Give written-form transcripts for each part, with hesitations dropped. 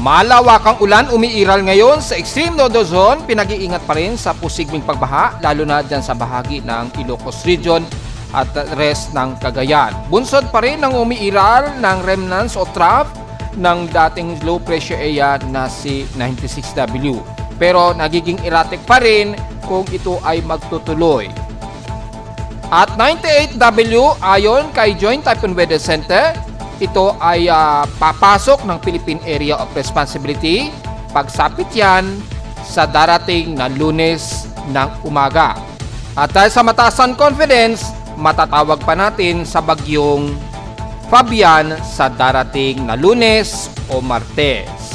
Malawakang ulan umiiral ngayon sa extreme no-do zone, pinag-iingat pa rin sa posibleng pagbaha lalo na dyan sa bahagi ng Ilocos Region at rest ng Cagayan. Bunsod pa rin ang umiiral ng remnants o trough ng dating low pressure area na si 96W. Pero nagiging erratic pa rin kung ito ay magtutuloy. At 98W ayon kay Joint Typhoon Weather Center, ito ay papasok ng Philippine Area of Responsibility pagsapit yan sa darating na Lunes ng umaga. At dahil sa mataasan confidence, matatawag pa natin sa bagyong Fabian sa darating na Lunes o Martes.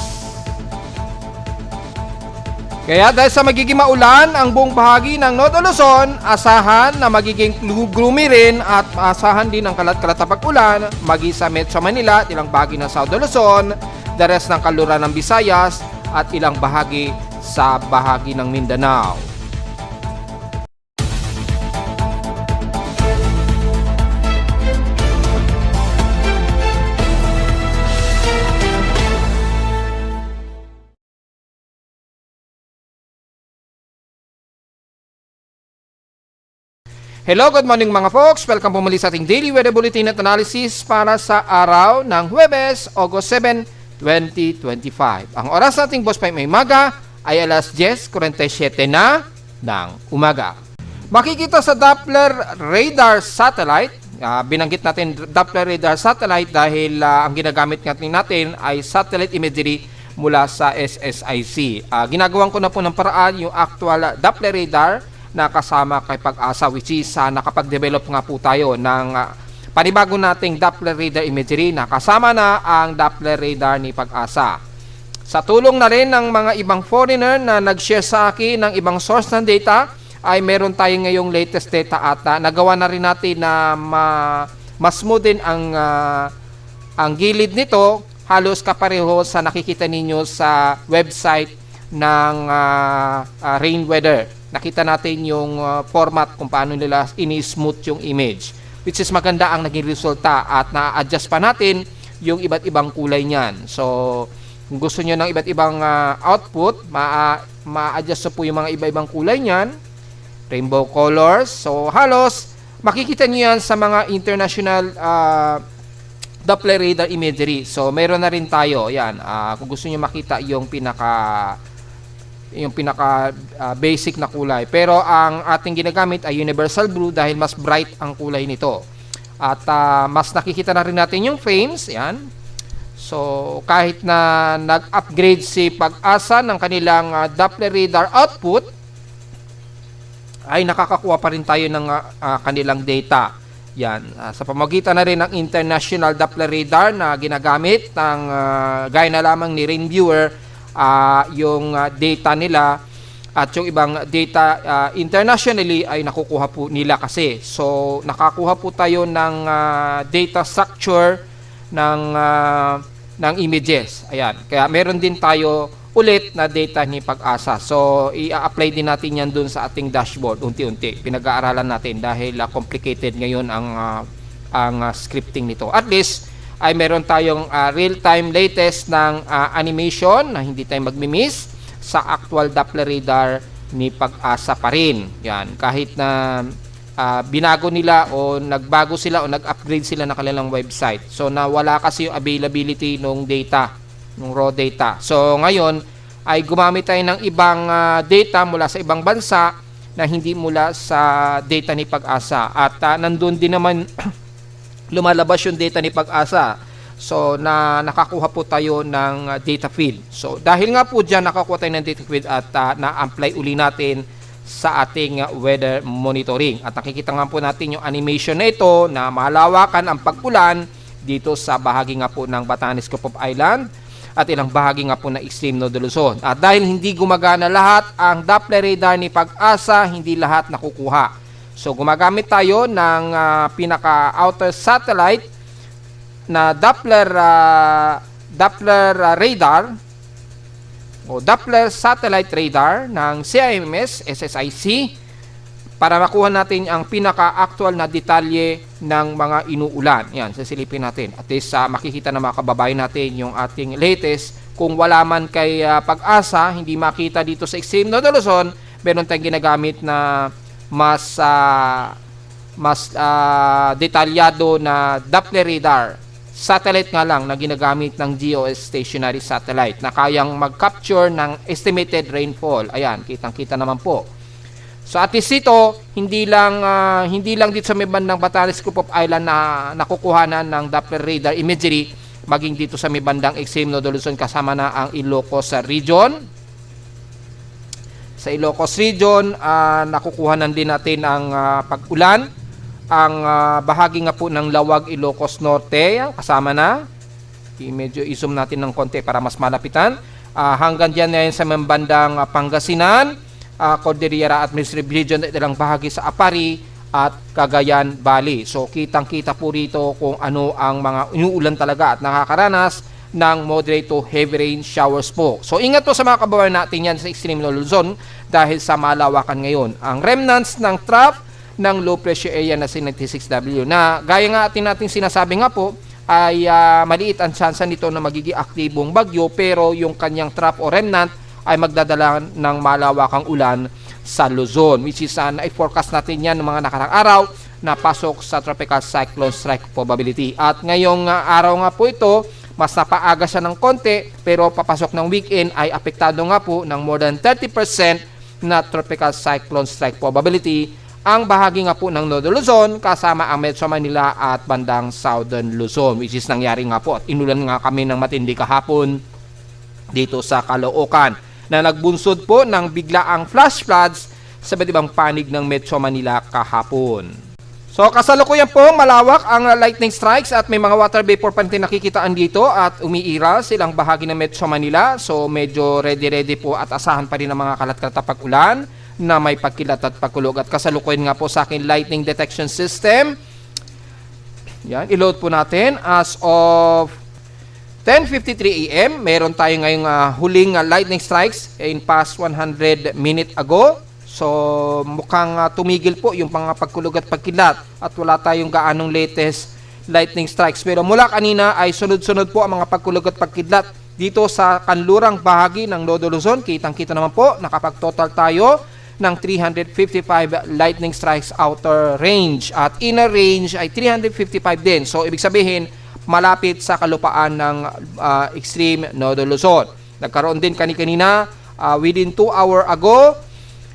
Kaya dahil sa magiging maulan ang buong bahagi ng North Luzon, asahan na magiging gloomy rin at asahan din ang kalat-kalat na pag-ulan magi sa Metro Manila at ilang bahagi ng South Luzon, the rest ng kaluran ng Visayas at ilang bahagi sa bahagi ng Mindanao. Hello, good morning mga folks. Welcome po muli sa ating Daily Weather Bulletin at Analysis para sa araw ng Huwebes, August 7, 2025. Ang oras nating Boss 5 may umaga ay alas 10:47 na ng umaga. Makikita sa Doppler Radar Satellite, binanggit natin Doppler Radar Satellite dahil ang ginagamit natin ay satellite imagery mula sa SSIC. Ginagawan ko na po ng paraan yung actual Doppler Radar na kasama kay Pag-asa, which is nakapag-develop nga po tayo ng panibago nating Doppler radar imagery na kasama na ang Doppler radar ni Pag-asa. Sa tulong na rin ng mga ibang foreigner na nag-share sa akin ng ibang source ng data, ay meron tayong ngayong latest data at nagawa na rin natin na mas smoothin ang gilid nito, halos kapareho sa nakikita ninyo sa website ng Rain Weather. Nakita natin yung format kung paano nila ini-smooth yung image, which is maganda ang naging resulta at na-adjust pa natin yung iba't ibang kulay niyan. So kung gusto niyo ng iba't ibang output, ma-adjust po yung mga iba-ibang kulay niyan, rainbow colors. So halos makikita niyo yan sa mga international Doppler radar imagery. So meron na rin tayo yan. Kung gusto niyo makita yung pinaka basic na kulay, pero ang ating ginagamit ay universal blue dahil mas bright ang kulay nito at mas nakikita na rin natin yung frames yan. So kahit na nag-upgrade si Pag-asa ng kanilang Doppler radar output, ay nakakakuha pa rin tayo ng kanilang data yan sa pamamagitan na rin ng international Doppler radar na ginagamit ng gaya na lamang ni Rain Viewer. Yung data nila at yung ibang data internationally ay nakukuha po nila kasi. So nakakuha po tayo ng data structure ng images. Ayan. Kaya meron din tayo ulit na data ni Pag-asa. So i-apply din natin yan dun sa ating dashboard unti-unti. Pinag-aaralan natin dahil complicated ngayon ang scripting nito. At least ay meron tayong real-time latest ng animation na hindi tayo magmi-miss sa actual Doppler radar ni Pag-asa pa rin. Yan, kahit na binago nila o nagbago sila o nag-upgrade sila ng kanilang website. So nawala kasi yung availability ng data, ng raw data. So ngayon ay gumamit tayo ng ibang data mula sa ibang bansa na hindi mula sa data ni Pag-asa. At nandun din naman lumalabas yung data ni Pag-asa. So nakakuha po tayo ng data feed. So dahil nga po dyan nakakuha tayo ng data feed at na-apply uli natin sa ating weather monitoring. At nakikita nga po natin yung animation na ito na malawakan ang pag-ulan dito sa bahagi nga po ng Batanes, Coop Island at ilang bahagi nga po ng extreme North Luzon. At dahil hindi gumagana lahat ang Doppler radar ni Pag-asa, hindi lahat nakukuha. So gumagamit tayo ng pinaka-outer satellite na Doppler radar o Doppler satellite radar ng CIMS SSIC para makuha natin ang pinaka-actual na detalye ng mga inuulan. Yan, sisilipin natin. At least makikita na mga kababayan natin yung ating latest kung wala man kay Pag-asa, hindi makita dito sa Extreme Northern Luzon, meron tayong ginagamit na mas detalyado na Doppler radar. Satellite nga lang na ginagamit ng geostationary satellite na kayang mag-capture ng estimated rainfall. Ayan, kitang-kita naman po. So at least ito, hindi lang dito sa may bandang Batanes Group of Island na nakukuhanan ng Doppler radar imagery, maging dito sa may bandang Extreme Northern Luzon kasama na ang Ilocos region. Sa Ilocos region, nakukuhanan din natin ang pag-ulan. Ang bahagi nga po ng Lawag Ilocos Norte, kasama na. Medyo i-zoom natin ng konti para mas malapitan. Hanggang dyan na sa may bandang Pangasinan, Cordillera Administrative Region, ilang bahagi sa Apari at Cagayan Valley. So kitang-kita po rito kung ano ang mga inuulan talaga at nakakaranas ng moderate to heavy rain showers po. So ingat po sa mga kababayan natin yan sa Extreme Northern Luzon dahil sa malawakan ngayon. Ang remnants ng trough ng low pressure area na si 96W na gaya nga natin sinasabi nga po ay maliit ang tsansa nito na magiging aktibong bagyo, pero yung kanyang trough o remnant ay magdadala ng malawakang ulan sa Luzon, which is na-forecast natin yan ng mga nakarang araw na pasok sa tropical cyclone strike probability. At ngayong araw nga po ito, mas napaaga siya ng konti, pero papasok ng weekend ay apektado nga po ng more than 30% na tropical cyclone strike probability ang bahagi nga po ng Northern Luzon kasama ang Metro Manila at bandang Southern Luzon, which is nangyari nga po at inulan nga kami ng matindi kahapon dito sa Caloocan na nagbunsod po ng biglaang flash floods sa iba't ibang panig ng Metro Manila kahapon. So kasalukuyan po malawak ang lightning strikes at may mga water vapor pa rin nakikitaan dito at umiiral silang bahagi ng Metro Manila. So medyo ready po at asahan pa rin ang mga kalat-kalat na pag-ulan na may pagkilat at pagkulog. At kasalukuyan nga po sa akin lightning detection system. Yan, i-load po natin as of 10:53 AM, meron tayo ngayong huling lightning strikes in past 100 minutes ago. So mukhang tumigil po yung mga pagkulog at pagkilat at wala tayong gaanong latest lightning strikes. Pero mula kanina ay sunod-sunod po ang mga pagkulog at pagkidlat dito sa kanlurang bahagi ng Northern Luzon. Kitang-kita naman po, nakapag-total tayo ng 355 lightning strikes outer range at inner range ay 355 din. So ibig sabihin, malapit sa kalupaan ng Extreme Northern Luzon. Nagkaroon din kanina within 2 hours ago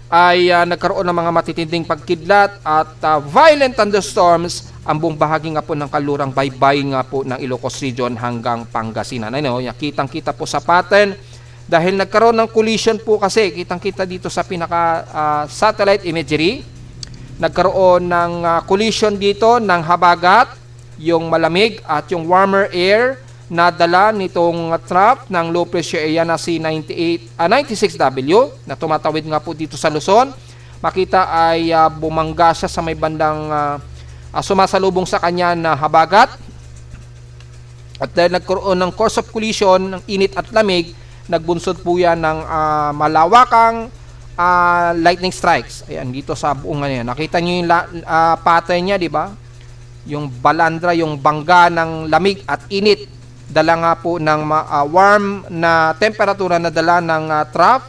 ay nagkaroon ng mga matitinding pagkidlat at violent thunderstorms ang buong bahagi nga po ng kalurang baybay nga po ng Ilocos Region hanggang Pangasinan. Ano, kitang-kita po sa pattern dahil nagkaroon ng collision po kasi kitang-kita dito sa pinaka satellite imagery. Nagkaroon ng collision dito ng habagat, yung malamig at yung warmer air na dala nitong trough ng low pressure area na si 96W na tumatawid nga po dito sa Luzon. Makita ay bumangga siya sa may bandang sumasalubong sa kanya na habagat. At dahil nagkaroon ng course of collision ng init at lamig, nagbunsod po yan ng malawakang lightning strikes. Ayan, dito sa buong ano yan. Nakita nyo yung pattern niya, di ba? Yung balandra, yung bangga ng lamig at init, dala nga po ng warm na temperatura na dala ng trough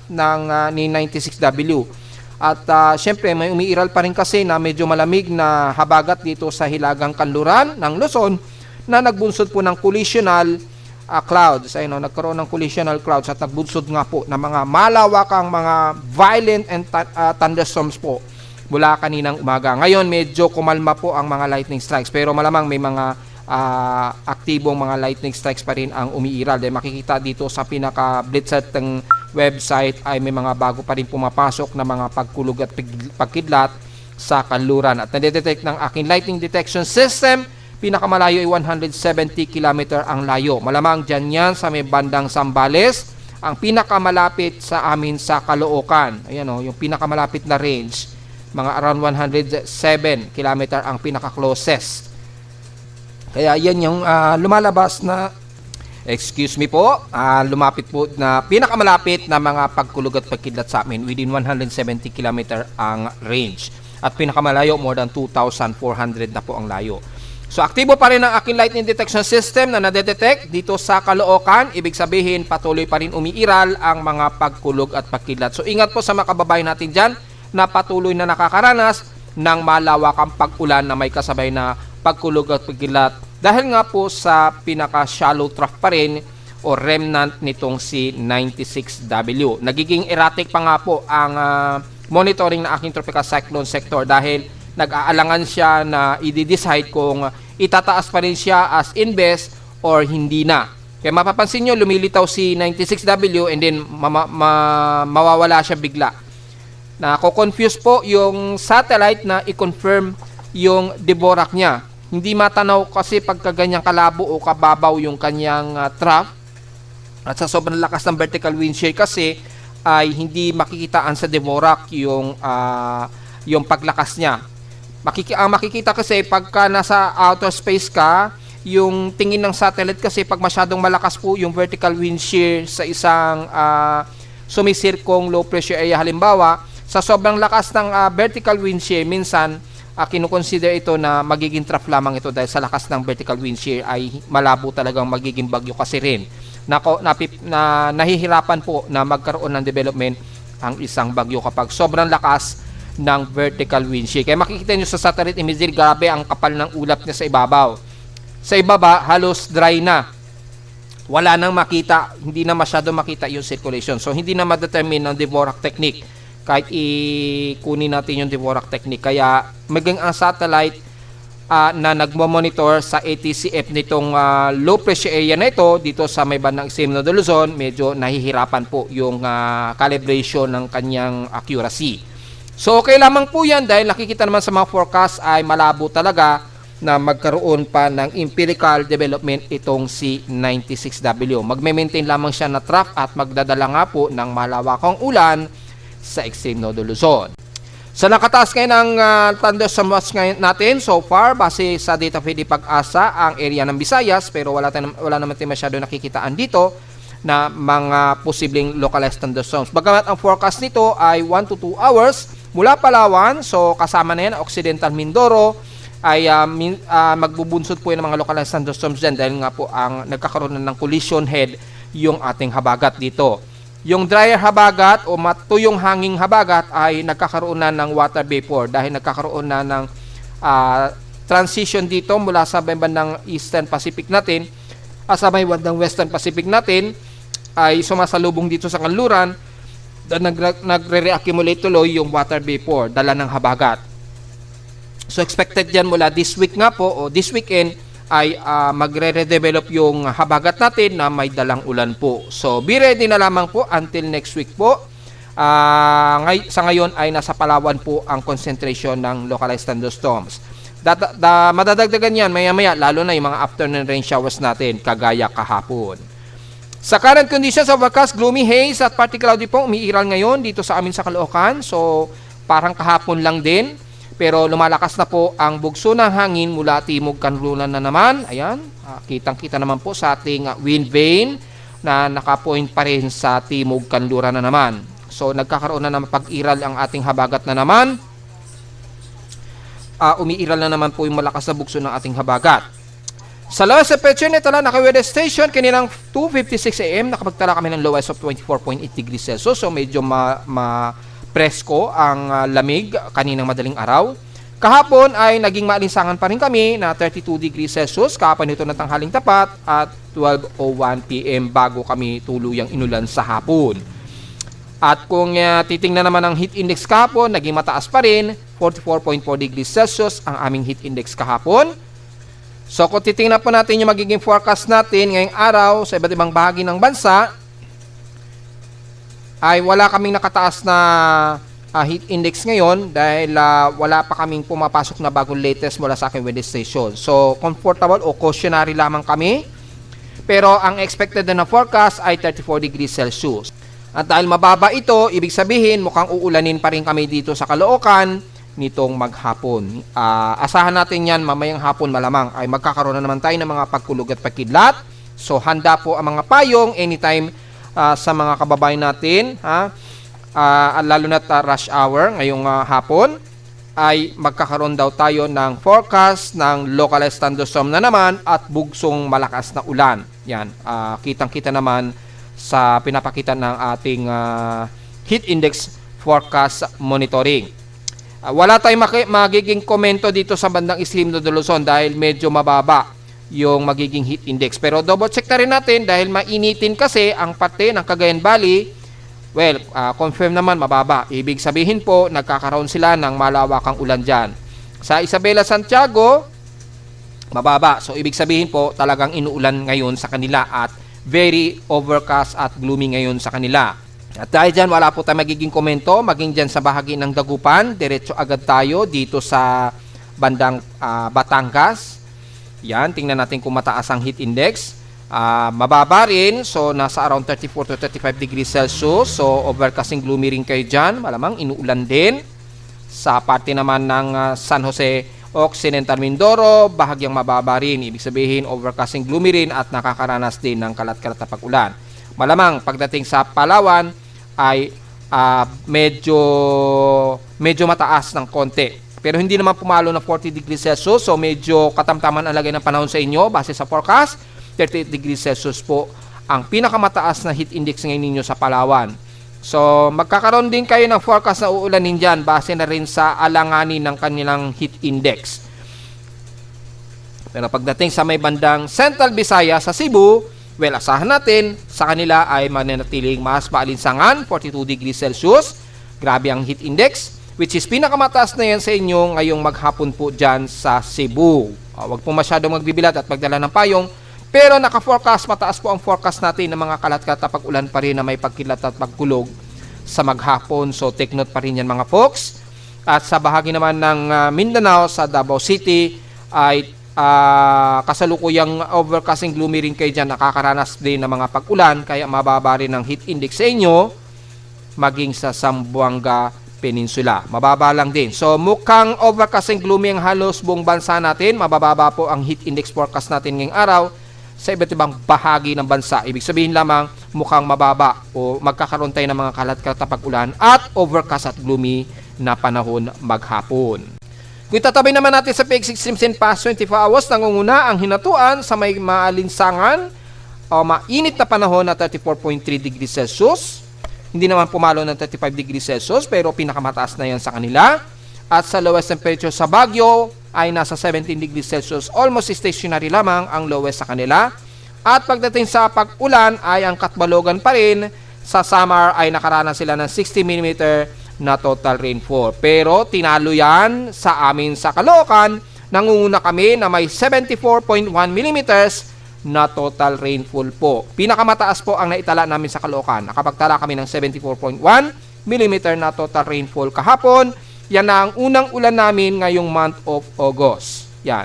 ni 96W. At syempre may umiiral pa rin kasi na medyo malamig na habagat dito sa hilagang kanluran ng Luzon na nagbunsod po ng collisional clouds. Ayun, nagkaroon ng collisional clouds at nagbunsod nga po ng mga malawakang mga violent and thunderstorms po mula kaninang umaga. Ngayon, medyo kumalma po ang mga lightning strikes. Pero malamang may mga aktibong mga lightning strikes pa rin ang umiiral. Dahil makikita dito sa pinaka-blitzat ng website ay may mga bago pa rin pumapasok na mga pagkulog at pagkidlat sa kanluran. At nadetect ng aking lightning detection system, pinakamalayo ay 170 km ang layo. Malamang dyan yan sa may bandang Zambales. Ang pinakamalapit sa amin sa Caloocan. Ayan o, yung pinakamalapit na range. Mga around 107 km ang pinaka-closest. Kaya yan yung lumalabas na, lumapit po na pinakamalapit na mga pagkulog at pagkidlat sa amin. Within 170 km ang range. At pinakamalayo, more than 2,400 na po ang layo. So aktibo pa rin ang aking lightning detection system na nadedetect dito sa Caloocan. Ibig sabihin patuloy pa rin umiiral ang mga pagkulog at pagkidlat. So ingat po sa mga kababayan natin dyan na patuloy na nakakaranas ng malawakang pag-ulan na may kasabay na pagkulog at pagkidlat. Dahil nga po sa pinaka-shallow trough pa rin o remnant nitong si 96W. Nagiging erratic pa nga po ang monitoring ng aking tropical cyclone sector dahil nag-aalangan siya na i-decide kung itataas pa rin siya as invest or hindi na. Kaya mapapansin nyo, lumilitaw si 96W and then mawawala siya bigla. Nako-confuse po yung satellite na i-confirm yung Dvorak niya. Hindi matanaw kasi pagka ganyang kalabo o kababaw yung kanyang trough. At sa sobrang lakas ng vertical wind shear kasi ay hindi makikitaan sa Dvorak yung paglakas niya. Ang makikita kasi pagka nasa outer space ka, yung tingin ng satellite kasi pag masyadong malakas po yung vertical wind shear sa isang sumisirkong low pressure area, halimbawa, sa sobrang lakas ng vertical wind shear, minsan kinukonsider ito na magiging trough lamang ito dahil sa lakas ng vertical wind shear ay malabo talagang magiging bagyo kasi rin. Nahihirapan po na magkaroon ng development ang isang bagyo kapag sobrang lakas ng vertical wind shear. Kaya makikita nyo sa satellite imagery, grabe ang kapal ng ulap niya sa ibabaw. Sa ibaba, halos dry na. Wala nang makita, hindi na masyado makita yung circulation. So, hindi na ma-determine ng Dvorak technique kahit ikunin natin yung Dvorak technique. Kaya, maging ang satellite na nagmo-monitor sa ATCF nitong low pressure area na ito, dito sa may bandang extreme ng Luzon, medyo nahihirapan po yung calibration ng kanyang accuracy. So, okay lamang po yan dahil nakikita naman sa mga forecast ay malabo talaga na magkaroon pa ng empirical development itong si 96W. Magme-maintain lamang siya na trough at magdadala nga po ng malawakang ulan sa extreme Northern Luzon. So, nakataas ngayon ang thunderstorms natin so far base sa data feed Pag-asa ang area ng Visayas pero wala naman tayo masyado nakikitaan dito na mga posibleng localized thunderstorms. Bagamat ang forecast nito ay 1 to 2 hours mula Palawan, so kasama na yan, Occidental Mindoro, ay magbubunsod po yung mga localized thunderstorms dyan dahil nga po ang nagkakaroon ng collision head yung ating habagat dito. Yung drier habagat o matuyong hanging habagat ay nagkakaroon na ng water vapor dahil nagkakaroon na ng transition dito mula sa bandang Eastern Pacific natin sa may bandang Western Pacific natin ay sumasalubong dito sa kanluran nagre-reaccumulate tuloy yung water vapor, dala ng habagat. So expected yan mula this week nga po o this weekend ay magre-redevelop yung habagat natin na may dalang ulan po. So be ready na lamang po until next week po. Sa ngayon ay nasa Palawan po ang concentration ng localized thunderstorms. Madadagdagan yan maya-maya lalo na yung mga afternoon rain showers natin kagaya kahapon. Sa current conditions of forecast, gloomy haze at partly cloudy po umiiral ngayon dito sa amin sa Caloocan. So, parang kahapon lang din. Pero lumalakas na po ang bugso ng hangin mula timog kanluran na naman. Ayan, kitang-kita naman po sa ating wind vane na nakapoint pa rin sa timog kanluran na naman. So, nagkakaroon na ng pag-iral ang ating habagat na naman. Umiiral na naman po yung malakas na bugso ng ating habagat. Sa lowest temperature nito lang, naka-weather station, kanilang 2:56 AM, nakapagtala kami ng lowest of 24.8 degrees Celsius. So, medyo presko ang lamig kaninang madaling araw. Kahapon ay naging maalinsangan pa rin kami na 32 degrees Celsius. Kahapon ito ng tanghaling tapat at 12:01 PM bago kami tuluyang inulan sa hapon. At kung titingnan naman ang heat index kahapon, naging mataas pa rin, 44.4 degrees Celsius ang aming heat index kahapon. So kung titingnan po natin yung magiging forecast natin ngayong araw sa iba't ibang bahagi ng bansa, ay wala kaming nakataas na heat index ngayon dahil wala pa kaming pumapasok na bagong latest mula sa aking weather station. So comfortable o cautionary lamang kami. Pero ang expected na forecast ay 34 degrees Celsius. At dahil mababa ito, ibig sabihin mukhang uulanin pa rin kami dito sa Caloocan nitong maghapon. Asahan natin yan mamayang hapon malamang ay magkakaroon na naman tayo ng mga pagkulog at pagkidlat. So handa po ang mga payong anytime sa mga kababayan natin, lalo na rush hour ngayong hapon. ay magkakaroon daw tayo ng forecast ng localized thunderstorm na naman at bugsong malakas na ulan. Yan, kitang-kita naman sa pinapakita ng ating heat index forecast monitoring. Wala tayong magiging komento dito sa bandang Islip de Luzon dahil medyo mababa yung magiging heat index. Pero double check na rin natin dahil mainitin kasi ang parte ng Cagayan Valley. Well, confirm naman mababa. Ibig sabihin po, nagkakaroon sila ng malawakang ulan dyan. Sa Isabela, Santiago, mababa. So, ibig sabihin po, talagang inuulan ngayon sa kanila at very overcast at gloomy ngayon sa kanila. At dahil dyan, wala po tayo magiging komento. Maging dyan sa bahagi ng Dagupan, diretso agad tayo dito sa bandang Batangas. Yan, tingnan natin kung mataas ang heat index. Mababa rin, so nasa around 34 to 35 degrees Celsius. So overcasting gloomy rin kayo dyan, malamang inuulan din. Sa parte naman ng San Jose Occidental Mindoro, bahagyang mababa rin, ibig sabihin overcasting gloomy rin at nakakaranas din ng kalat-kalat na pag-ulan. Malamang pagdating sa Palawan ay medyo mataas ng konti, pero hindi naman pumalo na 40 degrees Celsius. So medyo katamtaman ang lagay ng panahon sa inyo base sa forecast. 38 degrees Celsius po ang pinakamataas na heat index ngayon ninyo sa Palawan. So, magkakaroon din kayo ng forecast na uulanin dyan base na rin sa alanganin ng kanilang heat index. Pero pagdating sa may bandang Central Visayas sa Cebu, well, asahan natin sa kanila ay mananatiling mas maalinsangan, 42 degrees Celsius. Grabe ang heat index, which is pinakamataas na yan sa inyo ngayong maghapon po dyan sa Cebu. Huwag po masyadong magbibilat at magdala ng payong. Pero naka-forecast, mataas po ang forecast natin ng mga kalat-kalat na pag-ulan pa rin na may pagkilat at pagkulog sa maghapon. So take note pa rin yan mga folks. At sa bahagi naman ng Mindanao, sa Davao City, ay kasalukuyang overcasting gloomy rin kayo dyan. Nakakaranas din ng mga pag-ulan, kaya mababa rin ang heat index sa inyo, maging sa Zamboanga Peninsula. Mababa lang din. So mukhang overcasting gloomy ang halos buong bansa natin. Mabababa po ang heat index forecast natin ngayong araw sa iba't ibang bahagi ng bansa. Ibig sabihin lamang mukhang mababa o magkakaroon tayo ng mga kalat-kalat na pag-ulan at overcast at gloomy na panahon maghapon. Kung itatabi naman natin sa PX Extremes in past 24 hours, nangunguna ang hinatuan sa may maalinsangan o mainit na panahon na 34.3 degrees Celsius. Hindi naman pumalo ng 35 degrees Celsius pero pinakamataas na yan sa kanila. At sa lowest temperature sa Baguio ay nasa 17 degrees Celsius. Almost stationary lamang ang lowest sa kanila. At pagdating sa pag-ulan ay ang Katbalogan pa rin. Sa Samar ay nakaranas sila ng 60 mm na total rainfall. Pero tinalo yan sa amin sa Caloocan. Nangunguna kami na may 74.1 mm na total rainfall po. Pinakamataas po ang naitala namin sa Caloocan. Nakapagtala kami ng 74.1 mm na total rainfall kahapon. Yan na ang unang ulan namin ngayong month of August. Yan.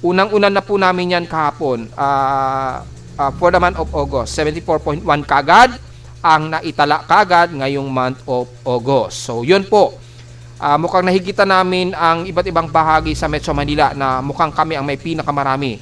Unang-ulan na po namin yan kahapon. For the month of August. 74.1 kagad ang naitala kagad ngayong month of August. So, yun po. Mukhang nahigitan namin ang iba't ibang bahagi sa Metro Manila na mukhang kami ang may pinakamarami.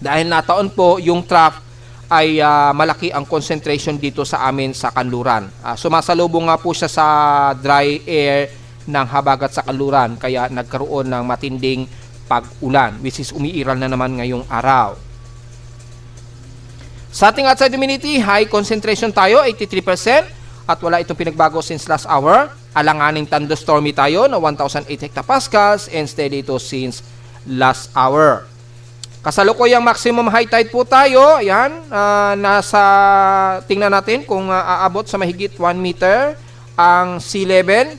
Dahil nataon po yung trough ay malaki ang concentration dito sa amin sa kanluran. Sumasalubong nga po siya sa dry air ng habagat sa kanluran kaya nagkaroon ng matinding pag-ulan which is umiiral na naman ngayong araw. Sa ating outside humidity, high concentration tayo, 83% at wala itong pinagbago since last hour. Alanganing thunderstormy tayo na 1,008 hectopascals and steady ito since last hour. Kasalukuyang maximum high tide po tayo. Ayan, tingnan natin kung aabot sa mahigit 1 meter ang sea level.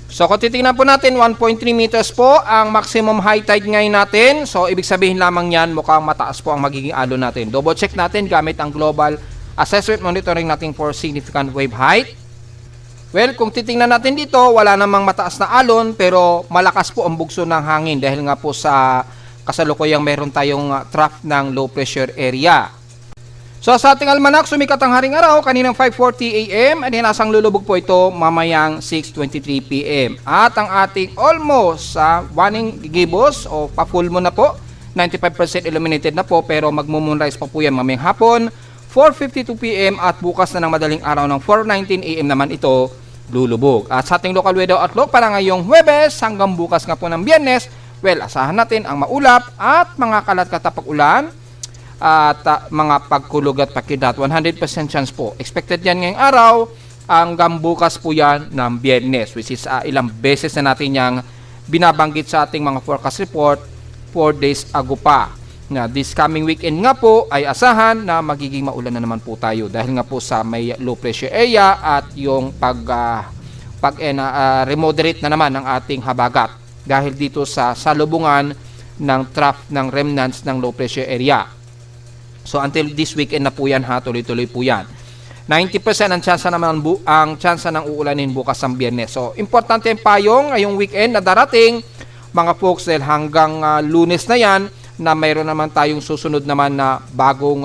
So kung titingnan po natin, 1.3 meters po ang maximum high tide ngayon natin. So ibig sabihin lamang yan, mukhang mataas po ang magiging alon natin. Double check natin gamit ang global assessment monitoring natin for significant wave height. Well, kung titingnan natin dito, wala namang mataas na alon pero malakas po ang bugso ng hangin dahil nga po sa kasalukuyang meron tayong trough ng low pressure area. So sa ating almanak, sumikat ang haring araw kaninang 5:40 AM at hinasang lulubog po ito mamayang 6:23 PM. At ang ating almost waning gibos o pa-full moon na po, 95% illuminated na po pero magmo-moonrise pa po yan mamayang hapon, 4:52 PM at bukas na ng madaling araw ng 4:19 AM naman ito lulubog. At sa ating local weather outlook para ngayong Huwebes hanggang bukas nga po ng Biyernes, well, asahan natin ang maulap at mga kalat-katapag ulan at mga pagkulog at pakidat. 100% chance po. Expected yan ngayong araw hanggang bukas po yan ng Biyernes, which is ilang beses na natin yang binabanggit sa ating mga forecast report 4 days ago pa. Na this coming weekend nga po ay asahan na magiging maulan na naman po tayo dahil nga po sa may low pressure area at yung remoderate na naman ng ating habagat dahil dito sa salubungan ng trough ng remnants ng low pressure area. So until this weekend na po yan ha, tuloy-tuloy po yan. 90% ang tsansa naman ang tsansa ng uulanin bukas ng Biyernes. So importante yung payong ngayong weekend na darating mga folks dahil hanggang Lunes na yan na mayroon naman tayong susunod naman na bagong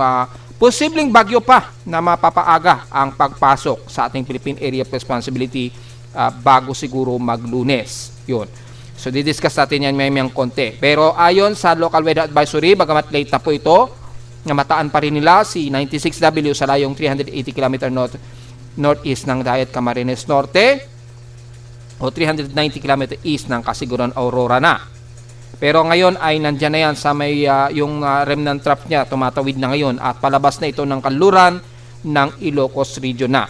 posibleng bagyo pa na mapapaaga ang pagpasok sa ating Philippine Area of Responsibility bago siguro mag-Lunes. Yun. So didiscuss natin yan may konti. Pero ayon sa local weather advisory, bagamat late na po ito, na mataan pa rin nila si 96W sa layong 380 km northeast ng Dayat Camarines Norte o 390 km east ng Kasiguran Aurora na. Pero ngayon ay nandyan na yan sa may yung remnant trough niya, tumatawid na ngayon at palabas na ito ng kanluran ng Ilocos region na.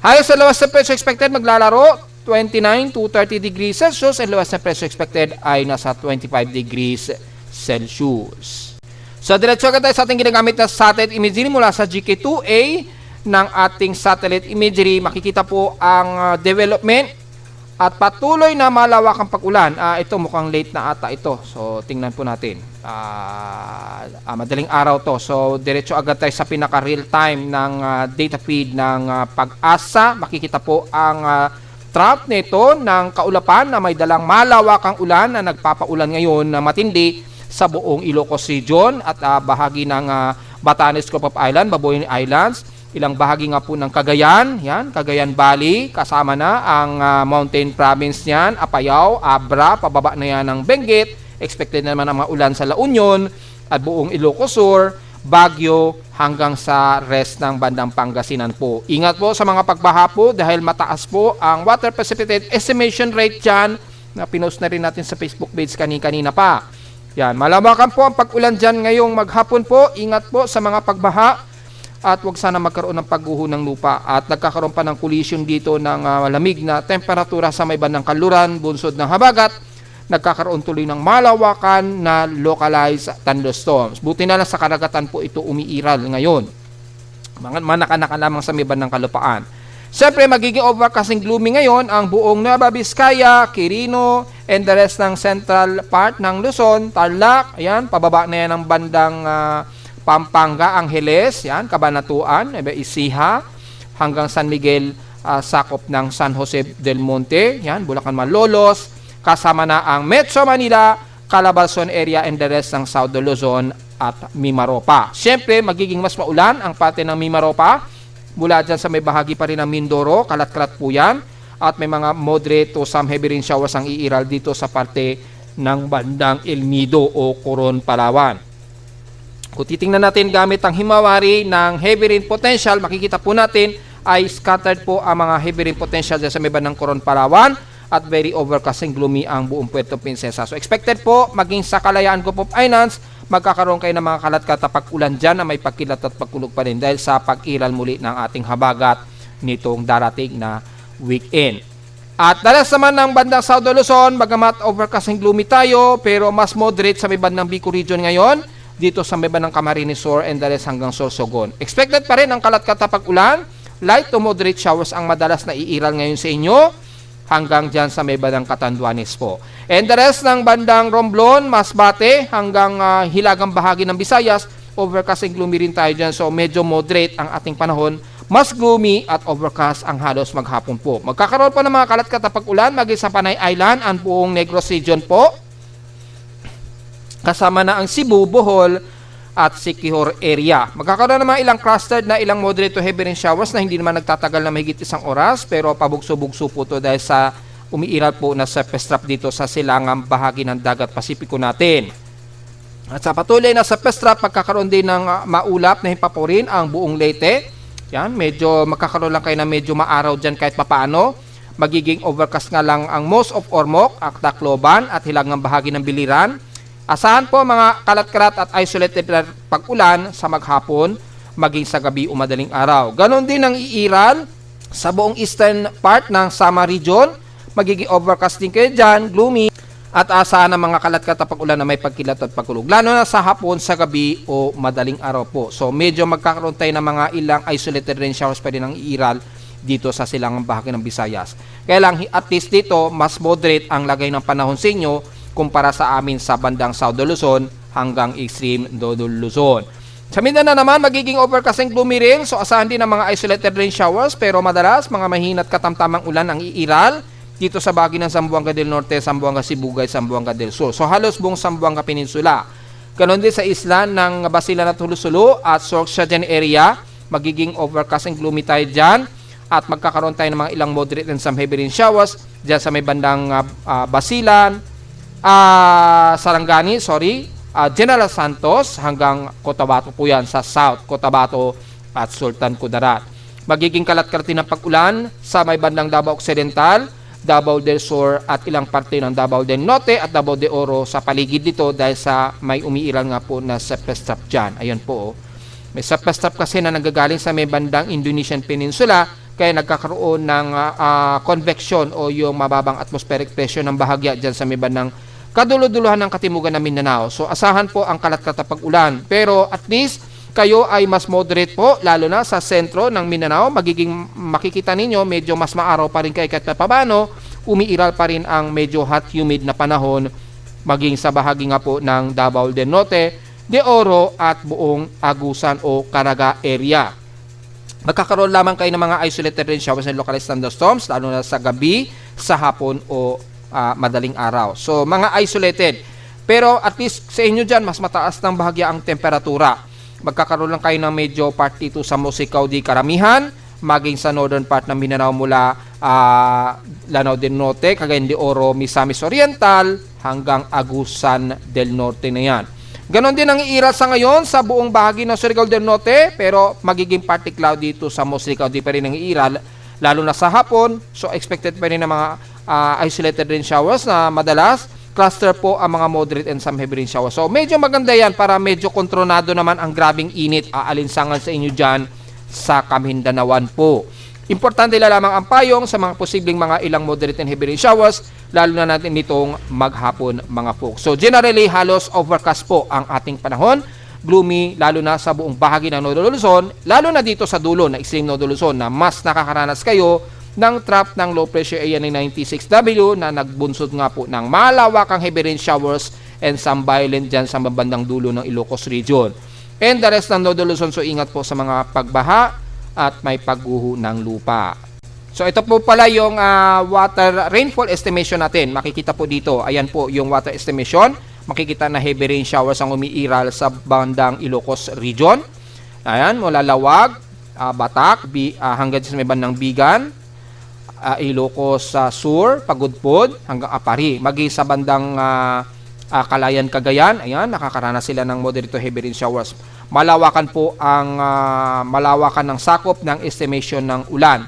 Hayos sa lowest na pressure expected maglalaro 29 to 30 degrees Celsius and lowest na pressure expected ay nasa 25 degrees Celsius. So diretso agad tayo sa ating ginagamit na satellite imagery mula sa GK2A ng ating satellite imagery. Makikita po ang development at patuloy na malawak ang pag-ulan. Ito mukhang late na ata ito. So tingnan po natin. Madaling araw to. So diretso agad tayo sa pinaka real time ng data feed ng Pag-asa. Makikita po ang trough nito ng kaulapan na may dalang malawakang ulan na nagpapaulan ngayon na matindi sa buong Ilocos region at bahagi ng Batanes Group of Island, Babuyan Islands, ilang bahagi nga po ng Cagayan, yan, Cagayan Valley, kasama na ang mountain province niyan, Apayao, Abra, pababa na yan ng Benguet, expected na naman ang mga ulan sa La Union at buong Ilocos Sur, Baguio, hanggang sa rest ng bandang Pangasinan po. Ingat po sa mga pagbaha po dahil mataas po ang water precipitation estimation rate dyan na pinost na rin natin sa Facebook page kanina pa. Yan, malamakan po ang pag-ulan dyan ngayong maghapon po. Ingat po sa mga pagbaha at huwag sana magkaroon ng pagguho ng lupa at nagkakaroon pa ng collision dito ng malamig na temperatura sa may bandang kanluran, bunsod ng habagat, nagkakaroon tuloy ng malawakan na localized thunderstorms. Buti na lang sa karagatan po ito umiiral ngayon. Manaka-naka lamang sa may bandang kalupaan. Siyempre magiging overcasting gloomy ngayon ang buong Nueva Vizcaya, Quirino, and the rest ng central part ng Luzon, Tarlac, ayan, pababa na yan ng bandang Pampanga, Angeles, yan, Cabanatuan, Isiha, hanggang San Miguel, sakop ng San Jose del Monte, yan, Bulacan, Malolos, kasama na ang Metro Manila, Calabarzon area, and the rest ng South de Luzon at Mimaropa. Siyempre, magiging mas maulan ang parte ng Mimaropa, mula dyan sa may bahagi pa rin ng Mindoro, kalat-kalat po yan, at may mga moderate to some heavy rain showers ang iiral dito sa parte ng bandang El Nido o Coron, Palawan. Kung titingnan natin gamit ang himawari ng heavy rain potential, makikita po natin ay scattered po ang mga heavy rain potential dyan sa may bandang Coron, Palawan at very overcast and gloomy ang buong Puerto Princesa. So expected po maging sa Kalayaan Group of Islands, magkakaroon kayo ng mga kalat-katapag ulan dyan na may pagkilat at pagkulog pa rin dahil sa pag-iral muli ng ating habagat nitong darating na weekend. At dalas naman ng bandang South Luzon, bagamat overcast and gloomy tayo, pero mas moderate sa may bandang Bicol region ngayon, dito sa may bandang Camarines Sur and dalas hanggang Sorsogon. Expected pa rin ang kalat-katapag ulan, light to moderate showers ang madalas na iiral ngayon sa inyo, hanggang dyan sa may bandang Catanduanes po. And the rest ng bandang Romblon, Masbate, hanggang hilagang bahagi ng Visayas, overcast and gloomy rin tayo dyan. So medyo moderate ang ating panahon, mas gloomy at overcast ang halos maghapon po. Magkakaroon po ng mga kalat-katapag ulan maging sa Panay Island, ang buong Negros region po. Kasama na ang Cebu, Bohol, at Siquijor area. Magkakaroon naman ilang clustered na ilang moderate to heavy rain showers na hindi naman nagtatagal na mahigit isang oras pero pabugso-bugso po to dahil sa umiiral po na surface trap dito sa silangang bahagi ng dagat Pasipiko natin. At sa patuloy na surface trap, magkakaroon din ng maulap na himpaporin ang buong Leyte, Yan, medyo magkakaroon lang kayo na medyo maaraw dyan kahit papaano. Magiging overcast nga lang ang most of Ormoc, Tacloban at hilagang bahagi ng Biliran. Asahan po mga kalat-kalat at isolated na pag-ulan sa maghapon, maging sa gabi o madaling araw. Ganon din ang iiral sa buong eastern part ng Samar Region. Magiging overcast din kayo dyan, gloomy. At asahan ng mga kalat-kalat na pag-ulan na may pagkilat at pagkulog. Lalo na sa hapon, sa gabi o madaling araw po. So medyo magkakaroon tayo ng mga ilang isolated rain showers pa rin ang iiral dito sa silangang bahagi ng Visayas. Kaya lang at least dito, mas moderate ang lagay ng panahon sa inyo kumpara sa amin sa bandang South Luzon hanggang extreme North Luzon. Sa Mindanao naman, magiging overcast and gloomy rin. So asahan din ng mga isolated rain showers pero madalas mga mahina't katamtamang ulan ang iiral dito sa bahagi ng Zamboanga del Norte, Zamboanga Sibugay, Zamboanga del Sur. So halos buong Zamboanga Peninsula. Ganon din sa isla ng Basilan at Hulusulu at Sorsogon area, magiging overcast and gloomy tayo dyan. At magkakaroon tayo ng mga ilang moderate and some heavy rain showers dyan sa may bandang Basilan, Sarangani, General Santos hanggang Cotabato po yan sa South, Cotabato at Sultan Kudarat. Magiging kalat-kalat din ng pag-ulan sa may bandang Davao Occidental, Davao del Sur at ilang parte ng Davao del Norte at Davao de Oro sa paligid dito dahil sa may umiiral nga po na substrap dyan. Ayan po. May substrap kasi na nagagaling sa may bandang Indonesian Peninsula kaya nagkakaroon ng convection o yung mababang atmospheric pressure ng bahagya dyan sa may bandang kaduluduluhan ng katimugan ng Mindanao. So asahan po ang kalat-kalat na pag-ulan. Pero at least kayo ay mas moderate po, lalo na sa sentro ng Mindanao. Magiging makikita ninyo, medyo mas maaraw pa rin kayo kahit paano, umiiral pa rin ang medyo hot, humid na panahon, maging sa bahagi nga po ng Davao del Norte, de Oro at buong Agusan o Caraga area. Magkakaroon lamang kayo ng mga isolated rain showers and localized thunderstorms, lalo na sa gabi, sa hapon o madaling araw. So, mga isolated. Pero at least sa inyo dyan, mas mataas ng bahagya ang temperatura. Magkakaroon lang kayo ng medyo part dito sa Musikaw di Karamihan, maging sa northern part ng Mindanao mula Lanao del Norte, Cagayan de Oro, Misamis Oriental, hanggang Agusan del Norte na yan. Ganon din ang iiral sa ngayon sa buong bahagi ng Surigao del Norte, pero magiging partly cloud dito sa Musikaw di pa rin ang iiral, lalo na sa hapon. So expected pa rin ng mga isolated rain showers na madalas. Cluster po ang mga moderate and some heavy rain showers. So medyo maganda yan para medyo kontrolado naman ang grabing init aalinsangan sa inyo dyan sa Kamindanawan po. Importante lamang ang payong sa mga posibleng mga ilang moderate and heavy rain showers, lalo na natin nitong maghapon mga folks. So generally halos overcast po ang ating panahon. Gloomy lalo na sa buong bahagi ng Northern Luzon, lalo na dito sa dulo na extreme Northern Luzon na mas nakakaranas kayo ng trap ng low pressure area ng 96W na nagbunsod nga po ng malawakang heavy rain showers and some violent dyan sa mabandang dulo ng Ilocos Region. And the rest ng Northern Luzon, so ingat po sa mga pagbaha at may pagguho ng lupa. So ito po pala yung water rainfall estimation natin. Makikita po dito, ayan po yung water estimation. Makikita na heavy rain showers ang umiiral sa bandang Ilocos Region. Ayan, mula Lawag, Batak, hanggang sa may bandang Bigan, Ilocos Sur, Pagudpod, hanggang Apari. Magi sa bandang Calayan, Cagayan, ayan, nakakaranas sila ng moderate to heavy rain showers. Malawakan po ang malawakan ng sakop ng estimation ng ulan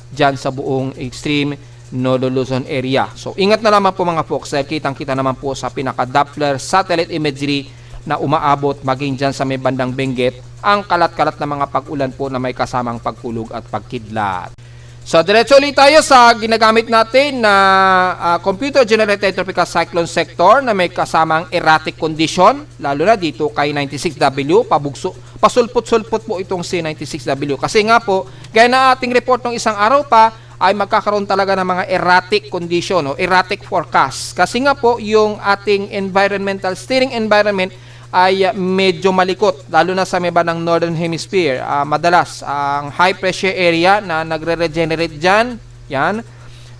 dyan sa buong extreme Northern Luzon area. So, ingat na naman po mga folks. Kitang-kita naman po sa pinaka-Doppler satellite imagery na umaabot maging dyan sa may bandang Benguet ang kalat-kalat na mga pag-ulan po na may kasamang pagkulog at pagkidlat. So, diretso ulit tayo sa ginagamit natin na computer-generated tropical cyclone sector na may kasamang erratic condition, lalo na dito kay 96W, pasulpot-sulpot po itong si 96W. Kasi nga po, gaya na ating report ng isang araw pa, ay magkakaroon talaga ng mga erratic condition o erratic forecast. Kasi nga po, yung ating environmental steering environment ay medyo malikot, lalo na sa may bandang Northern Hemisphere. Madalas, ang high pressure area na nagre-regenerate dyan, yan.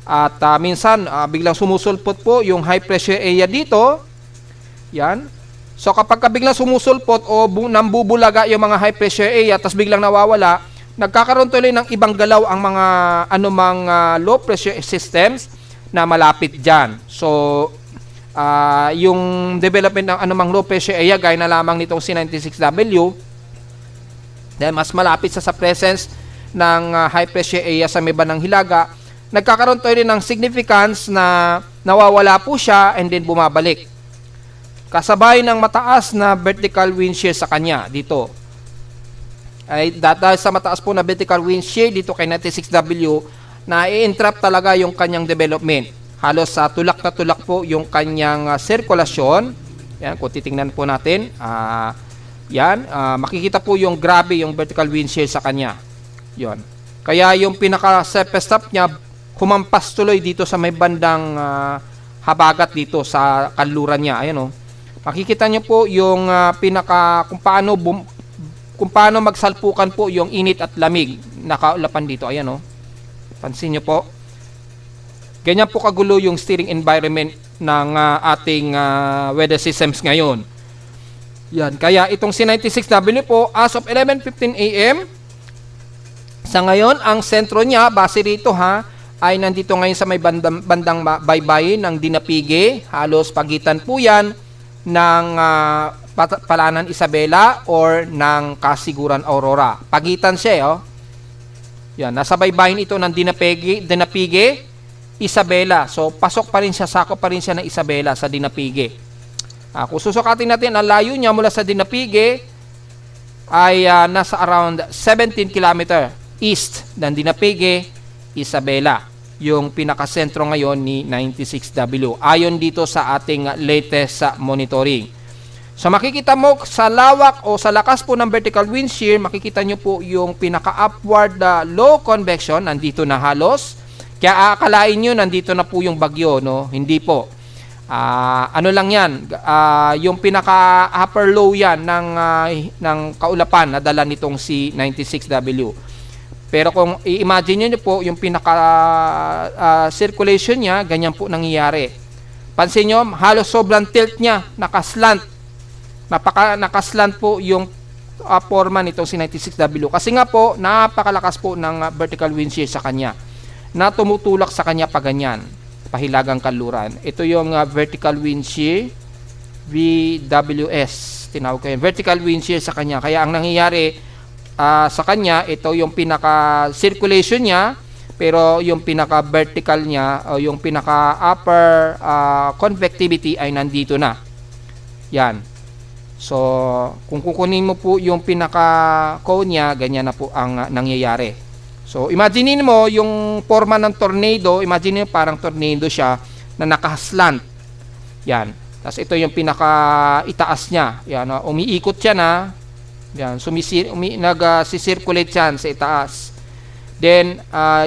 At minsan, biglang sumusulpot po yung high pressure area dito, yan. So kapag biglang sumusulpot o nambubulaga yung mga high pressure area, tapos biglang nawawala, nagkakaroon tuloy ng ibang galaw ang mga anumang low pressure systems na malapit dyan. So, yung development ng anumang low pressure area gaya na lamang nitong C96W dahil mas malapit sa presence ng high pressure area sa may bandang Hilaga, nagkakaroon tayo rin ng significance na nawawala po siya and then bumabalik. Kasabay ng mataas na vertical wind shear sa kanya dito. Ay dahil sa mataas po na vertical wind shear dito kay 96W, na i-entrap talaga yung kanyang development. Halos sa tulak na tulak po yung kanyang sirkulasyon. Yan, kung titingnan po natin, makikita po yung grabe yung vertical wind shear sa kanya. Yon. Kaya yung pinaka-safest stop niya, humampas tuloy dito sa may bandang habagat dito sa kanluran niya. Ayan, oh. Makikita niyo po yung kung paano magsalpukan po yung init at lamig nakaulapan dito. Ayan, oh. Pansin niyo po. Ganyan po kagulo yung steering environment ng ating weather systems ngayon. Yan, kaya itong si 96W po, as of 11:15 AM, sa ngayon, ang sentro niya, base rito ay nandito ngayon sa may bandang baybayin ng Dinapige. Halos pagitan po yan ng Palanan Isabela or ng Kasiguran Aurora. Pagitan siya, oh. Yan, nasa baybayin ito ng Dinapige, Isabela. So, pasok pa rin siya, sakop pa rin siya ng Isabela sa Dinapige. Kung susukatin natin, ang layo niya mula sa Dinapige ay nasa around 17 km east ng Dinapige, Isabela. Yung pinakasentro ngayon ni 96W. Ayon dito sa ating latest monitoring. So, makikita mo sa lawak o sa lakas po ng vertical wind shear, makikita nyo po yung pinaka-upward low convection, nandito na halos. Kaya akalain nyo, nandito na po yung bagyo, no? Hindi po. Ano lang yan, yung pinaka-upper low yan ng kaulapan na dala nitong si 96W. Pero kung i-imagine nyo po, yung pinaka-circulation niya, ganyan po nangyayari. Pansin nyo, halos sobrang tilt niya, nakaslant. Nakaslant po yung forma nitong si 96W. Kasi nga po, napakalakas po ng vertical wind shear sa kanya na tumutulak sa kanya pa ganyan, pahilagang kanluran. Ito yung vertical wind shear, VWS, tinawag ko yun, vertical wind shear sa kanya. Kaya ang nangyayari sa kanya, ito yung pinaka-circulation niya, pero yung pinaka-vertical niya, o yung pinaka-upper convectivity ay nandito na. Yan. So, kung kukunin mo po yung pinaka-cone niya, ganyan na po ang nangyayari. So, imagine mo yung forma ng tornado, imagine mo parang tornado siya na nakaslant. Yan. Tapos ito yung pinaka-itaas niya. Yan, umiikot siya na. Yan, nag-circulate yan sa itaas. Then,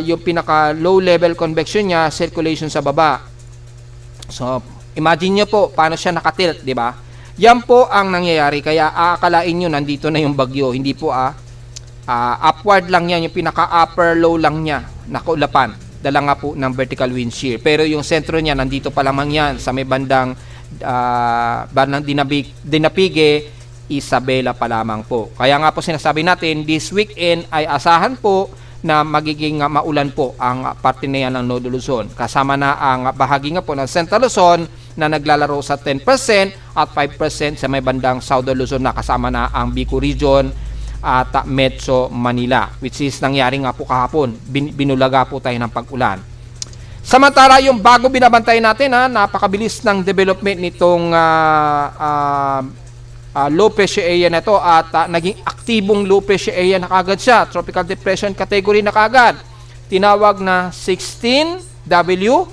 yung pinaka-low level convection niya, circulation sa baba. So, imagine nyo po paano siya nakatilt, di ba? Yan po ang nangyayari. Kaya aakalain nyo nandito na yung bagyo. Hindi po upward lang yan, yung pinaka-upper low lang niya, nakaulapan. Dala nga po ng vertical wind shear. Pero yung sentro niya, nandito pa lamang yan, sa may bandang Dinapige, Isabela pa lamang po. Kaya nga po sinasabi natin, this weekend ay asahan po na magiging maulan po ang parte na yan ng Nodo Luzon. Kasama na ang bahagi nga po ng Central Luzon na naglalaro sa 10% at 5% sa may bandang Southern Luzon na kasama na ang Bicol Region at Metro Manila, which is nangyari nga po kahapon. Binulaga po tayo ng pag-ulan. Samantala, yung bago binabantay natin, napakabilis ng development nitong low pressure area na to at naging aktibong low pressure area na kagad siya. Tropical depression category na kagad. Tinawag na 16W.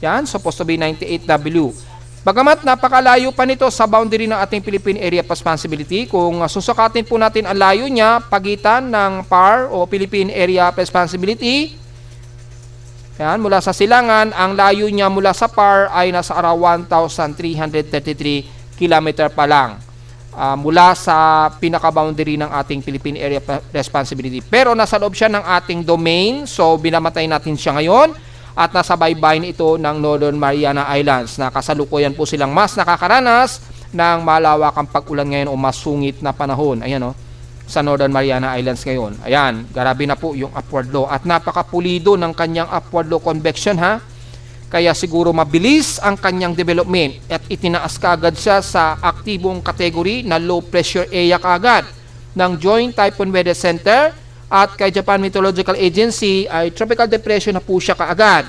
Yan, supposed to be 98W. Bagamat napakalayo pa nito sa boundary ng ating Philippine Area of Responsibility, kung susukatin po natin ang layo niya pagitan ng PAR o Philippine Area of Responsibility, yan, mula sa silangan, ang layo niya mula sa PAR ay nasa around 1,333 km pa lang mula sa pinaka-boundary ng ating Philippine Area of Responsibility. Pero nasa loob siya ng ating domain, so binamatay natin siya ngayon. At nasa baybayin ito ng Northern Mariana Islands na kasalukuyan po silang mas nakakaranas ng malawakang pag-ulan ngayon o masungit na panahon. Ayan, sa Northern Mariana Islands ngayon. Ayan, grabe na po yung upward low at napakapulido ng kanyang upward low convection, Kaya siguro mabilis ang kanyang development at itinaas kaagad siya sa aktibong kategory na low pressure area kaagad ng Joint Typhoon Weather Center at kay Japan Meteorological Agency ay tropical depression na po siya kaagad.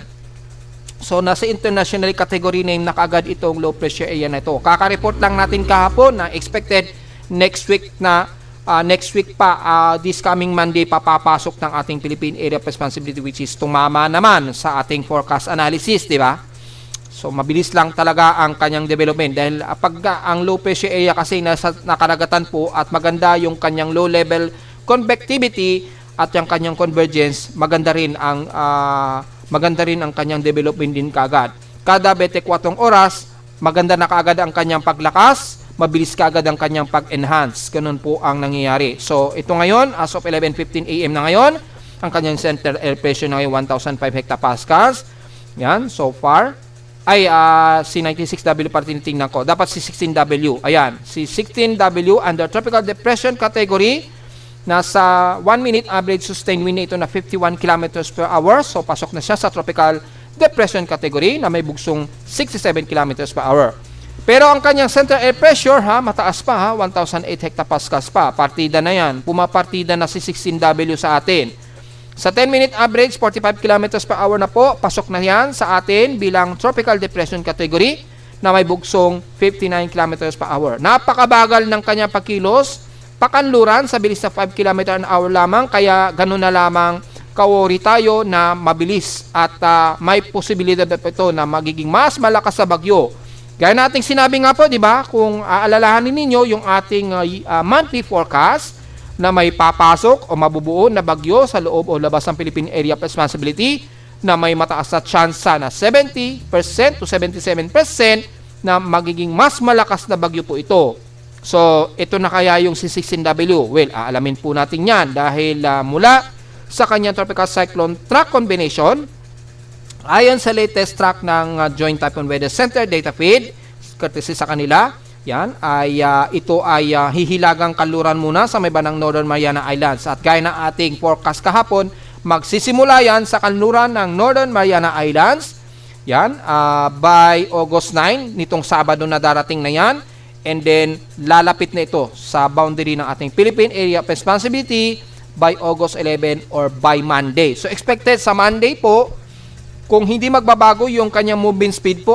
So nasa international category name na kaagad itong low pressure area na ito. Kaka-report lang natin kahapon na expected next week pa, this coming Monday papapasok ng ating Philippine Area of Responsibility, which is tumama naman sa ating forecast analysis, di ba? So mabilis lang talaga ang kanyang development dahil pag ang low pressure area kasi nasa nakaragatan po at maganda yung kanyang low level convectivity at yung kanyang convergence, maganda rin ang kanyang development din kaagad. Kada 24 oras, maganda na kaagad ang kanyang paglakas, mabilis kaagad ang kanyang pag-enhance. Ganun po ang nangyayari. So ito ngayon, as of 11:15 AM na ngayon, ang kanyang center air pressure na ngayon 1,005 hectopascals. Yan, so far. Ay, si 96W pa tinitingnan ko. Dapat si 16W. Ayan, si 16W under tropical depression category. Nasa 1 minute average sustained wind ito na 51 kilometers per hour. So, pasok na siya sa tropical depression category na may bugsong 67 kilometers per hour. Pero ang kanyang center air pressure, mataas pa, 1,008 hectopascals pa. Partida na yan. Pumapartida na si 16W sa atin. Sa 10-minute average, 45 kilometers per hour na po, pasok na yan sa atin bilang tropical depression category na may bugsong 59 kilometers per hour. Napakabagal ng kanyang pagkilos, pakanluran sa bilis na 5 km an hour lamang, kaya ganun na lamang kawori tayo na mabilis at may posibilidad ito na magiging mas malakas sa bagyo. Gaya nating sinabi nga po, di ba, kung aalalahanin ninyo yung ating monthly forecast, na may papasok o mabubuo na bagyo sa loob o labas ng Philippine Area of Responsibility na may mataas na tsansa na 70% to 77% na magiging mas malakas na bagyo po ito. So, ito na kaya yung si 16W? Well, aalamin po natin yan dahil mula sa kanyang tropical cyclone track combination, ayon sa latest track ng Joint Typhoon Weather Center data feed, courtesy sa kanila, yan ito ay hihilagang kanluran muna sa may bandang Northern Mariana Islands. At gaya ng ating forecast kahapon, magsisimula yan sa kanluran ng Northern Mariana Islands. Yan, by August 9, nitong Sabado na darating na yan. And then, lalapit na ito sa boundary ng ating Philippine Area of Responsibility by August 11 or by Monday. So, expected sa Monday po, kung hindi magbabago yung kanyang movement speed po,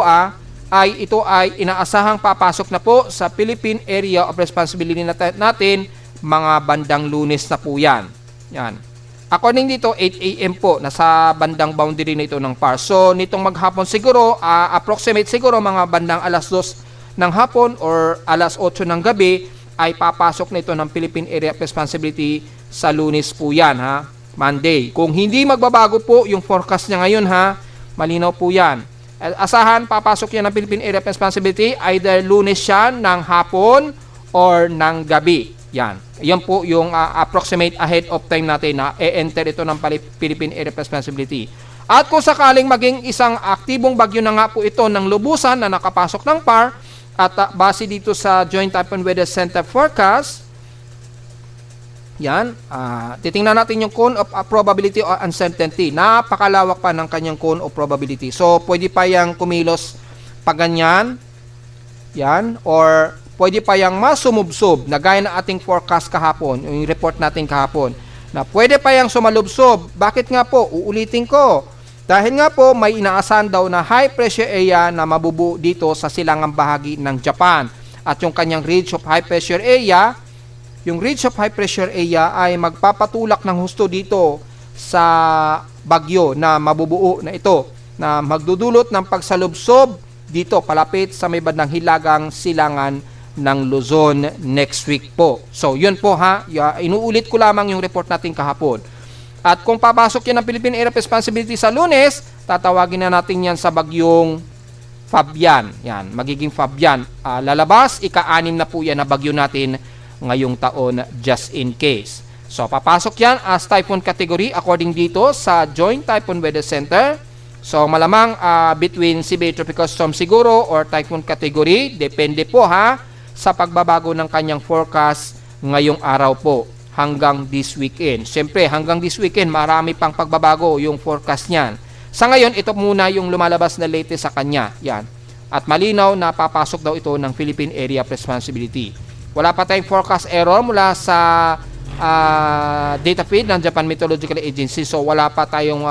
ito ay inaasahang papasok na po sa Philippine Area of Responsibility natin mga bandang Lunes na po yan. Yan. According dito, 8 AM po, nasa bandang boundary na ito ng PAR. So, nitong maghapon siguro, approximate siguro mga bandang alas 2 ng hapon or alas 8 ng gabi, ay papasok na ito ng Philippine Area of Responsibility sa Lunes po yan, Monday. Kung hindi magbabago po yung forecast niya ngayon, malinaw po yan. Asahan, papasok yan ng Philippine Area of Responsibility, either Lunes siya ng hapon or ng gabi. Yan. Yan po yung approximate ahead of time natin na e-enter ito ng Philippine Area of Responsibility. At kung sakaling maging isang aktibong bagyo na nga po ito ng lubusan na nakapasok ng PAR, at base dito sa Joint Typhoon Weather Center forecast, yan, titingnan natin yung cone of probability or uncertainty. Napakalawak pa ng kanyang cone of probability. So, pwede pa yang kumilos pa ganyan, yan, or pwede pa yang masumubsob na gaya ng ating forecast kahapon, yung report natin kahapon, na pwede pa yang sumalubsob. Bakit nga po? Uulitin ko. Dahil nga po, may inaasahan daw na high pressure area na mabubuo dito sa silangang bahagi ng Japan. At yung kanyang ridge of high pressure area, yung ridge of high pressure area ay magpapatulak ng husto dito sa bagyo na mabubuo na ito, na magdudulot ng pagsalubsob dito palapit sa may bandang hilagang silangan ng Luzon next week po. So, yun po inuulit ko lamang yung report natin kahapon. At kung papasok yan ng Philippine Area of Responsibility sa Lunes, tatawagin na natin yan sa bagyong Fabian. Yan, magiging Fabian. Lalabas, ika-6 na po yan na bagyo natin ngayong taon just in case. So, papasok yan as typhoon category according dito sa Joint Typhoon Weather Center. So, malamang between severe tropical storm siguro or typhoon category. Depende po sa pagbabago ng kanyang forecast ngayong araw po hanggang this weekend. Siyempre, hanggang this weekend, marami pang pagbabago yung forecast niyan. Sa ngayon, ito muna yung lumalabas na latest sa kanya. Yan. At malinaw na papasok daw ito ng Philippine Area of Responsibility. Wala pa tayong forecast error mula sa data feed ng Japan Meteorological Agency. So wala pa tayong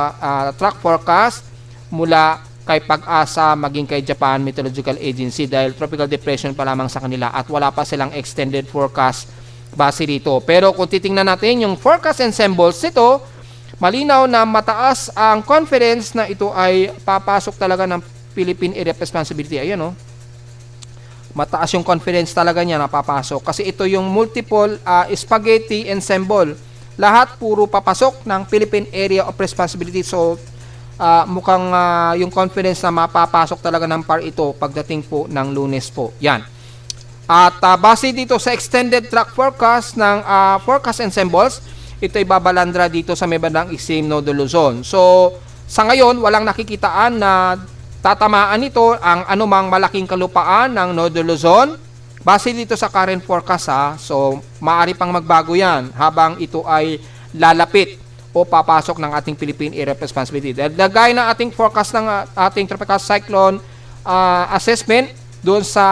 track forecast mula kay Pag-asa maging kay Japan Meteorological Agency dahil tropical depression pa lamang sa kanila at wala pa silang extended forecast base dito. Pero kung titingnan natin yung forecast and symbols nito, malinaw na mataas ang confidence na ito ay papasok talaga ng Philippine Area of Responsibility. Ayan, mataas yung confidence talaga niya na papasok. Kasi ito yung multiple spaghetti and symbol. Lahat puro papasok ng Philippine Area of Responsibility. So, mukhang yung confidence na mapapasok talaga ng PAR ito pagdating po ng Lunes po. Yan. At base dito sa extended track forecast ng forecast and symbols, ito ay babalandra dito sa may bandang extreme Nodo Luzon. So, sa ngayon, walang nakikitaan na tatamaan ito ang anumang malaking kalupaan ng Nodo Luzon. Base dito sa current forecast so maaari pang magbago yan habang ito ay lalapit o papasok ng ating Philippine Area of Responsibility. Dahil gaya ng ating forecast ng ating tropical cyclone assessment, doon sa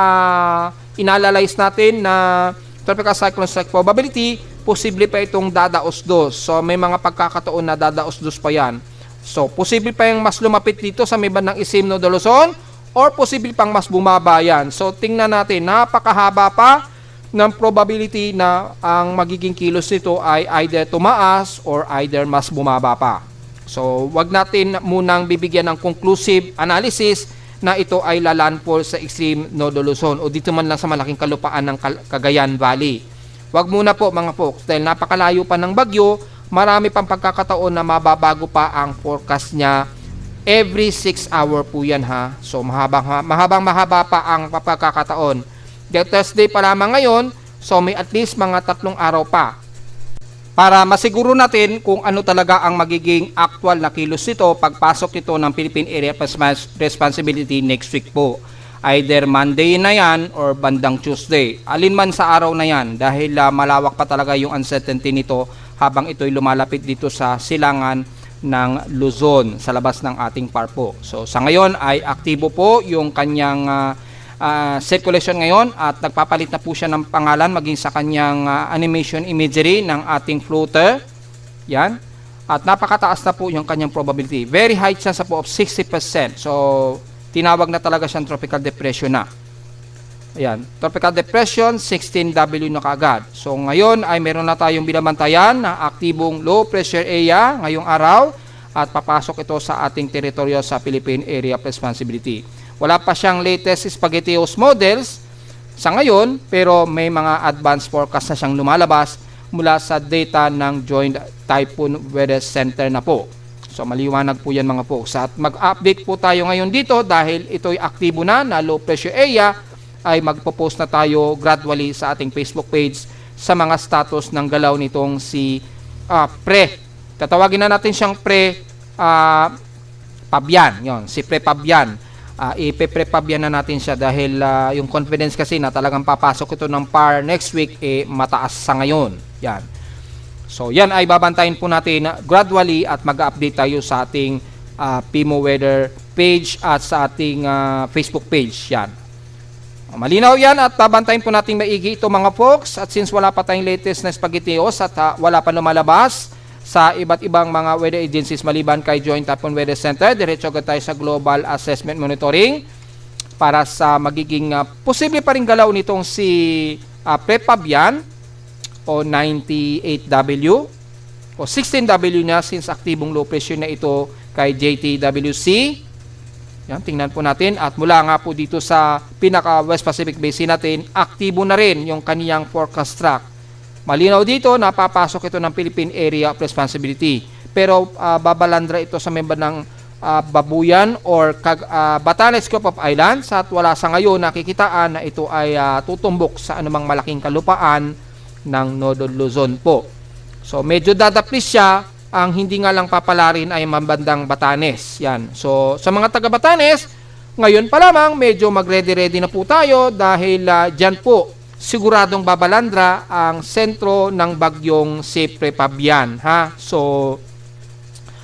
inanalyze natin na tropical cyclone strike probability, posible pa itong dadaos-dos. So may mga pagkakataon na dadaos-dos pa yan. So posible pa yung mas lumapit dito sa may bandang Isim Nodo Luzon or posible pang mas bumaba yan. So tingnan natin, napakahaba pa ng probability na ang magiging kilos nito ay either tumaas or either mas bumaba pa. So, wag natin munang bibigyan ng conclusive analysis na ito ay lalandfall sa extreme Nodo Luzon o dito man lang sa malaking kalupaan ng Cagayan Valley. Wag muna po mga folks dahil napakalayo pa ng bagyo, marami pang pagkakataon na mababago pa ang forecast niya every 6 hour po yan So, mahaba pa ang pagkakataon. Thursday pa lamang ngayon, so may at least mga 3 araw pa para masiguro natin kung ano talaga ang magiging actual na kilos nito pagpasok nito ng Philippine Area of Responsibility next week po. Either Monday na yan or bandang Tuesday. Alin man sa araw na yan dahil malawak pa talaga yung uncertainty nito habang ito'y lumalapit dito sa silangan ng Luzon sa labas ng ating PAR po. So sa ngayon ay aktibo po yung kanyang circulation ngayon at nagpapalit na po siya ng pangalan maging sa kanyang animation imagery ng ating floater. Yan. At napakataas na po yung kanyang probability. Very high chance po of 60%. So, tinawag na talaga siyang tropical depression na. Ayan. Tropical depression, 16W na kaagad. So, ngayon ay meron na tayong binabantayan na aktibong low pressure area ngayong araw at papasok ito sa ating teritoryo sa Philippine Area of Responsibility. Wala pa siyang latest spaghettios models sa ngayon pero may mga advanced forecast na siyang lumalabas mula sa data ng Joint Typhoon Weather Center na po. So maliwanag po yan mga folks. At mag-update po tayo ngayon dito dahil ito'y aktibo na low pressure area ay magpo-post na tayo gradually sa ating Facebook page sa mga status ng galaw nitong si Pre. Tatawagin na natin siyang Pre Pabian. Yon, si Pre Pabian. Ipe-prepabyan na natin siya dahil yung confidence kasi na talagang papasok ito ng PAR next week mataas sa ngayon. Yan. So yan ay babantayin po natin gradually at mag-update tayo sa ating PIMO Weather page at sa ating Facebook page. Yan. Malinaw yan at babantayin po natin maigi ito mga folks at since wala pa tayong latest na spaghettios at wala pa lumalabas sa iba't ibang mga weather agencies maliban kay Joint Typhoon Weather Center, diretso agad tayo sa Global Assessment Monitoring para sa magiging posible pa rin galaw nitong si Prepabian o 98W o 16W na since aktibong low pressure na ito kay JTWC. Yan, tingnan po natin at mula nga po dito sa pinaka West Pacific Basin natin, aktibo na rin yung kaniyang forecast track. Malinaw dito na papasok ito ng Philippine Area of Responsibility. Pero babalandra ito sa member ng Babuyan or Batanes Group of Islands at wala sa ngayon nakikitaan na ito ay tutumbok sa anumang malaking kalupaan ng Nodo Luzon po. So medyo dadaplis siya, ang hindi nga lang papalarin ay mambandang Batanes. Yan. So sa mga taga Batanes, ngayon pa lamang medyo mag-ready-ready na po tayo dahil dyan po siguradong babalandra ang sentro ng bagyong si Prepabian. So,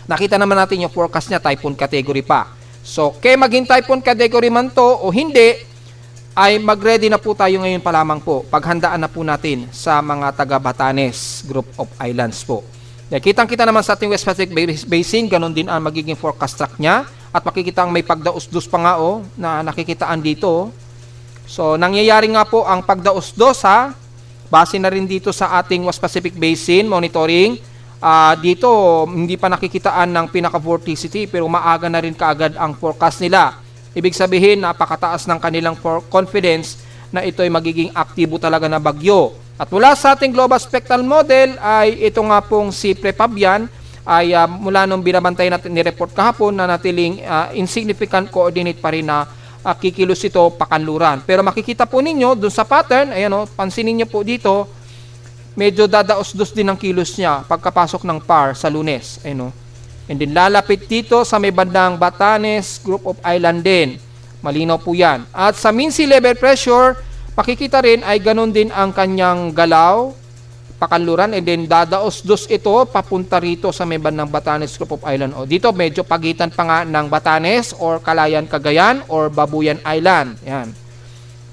nakita naman natin yung forecast niya, typhoon category pa. So, kaya maging typhoon category man to o hindi, ay mag-ready na po tayo ngayon pa lamang po. Paghandaan na po natin sa mga taga Batanes Group of Islands po. Kitang-kita naman sa ating West Pacific Basin, ganun din ang magiging forecast track niya. At makikita ang may pagdaos-dos pa nga na nakikitaan dito. So, nangyayari nga po ang pagdaos-dos ha. Base na rin dito sa ating West Pacific Basin monitoring. Dito, hindi pa nakikitaan ng pinaka-vorticity pero maaga na rin kaagad ang forecast nila. Ibig sabihin, napakataas ng kanilang confidence na ito ay magiging aktibo talaga na bagyo. At mula sa ating Global Spectral Model ay ito nga pong si Prepabian ay mula nung binabantay natin ni-report kahapon na natiling insignificant coordinate pa rin na kikilos ito pakanluran. Pero makikita po ninyo dun sa pattern, ayan pansinin niyo po dito, medyo dadaos-dos din ang kilos niya pagkapasok ng PAR sa Lunes. Ayan And then lalapit dito sa may bandang Batanes Group of Island din. Malinaw po yan. At sa mean sea level pressure, makikita rin ay ganun din ang kanyang galaw, pakanluran, and then dadaos-dos ito papunta rito sa may bandang Batanes Group of Island. Dito medyo pagitan pa nga ng Batanes or Calayan, Cagayan or Babuyan Island. Yan.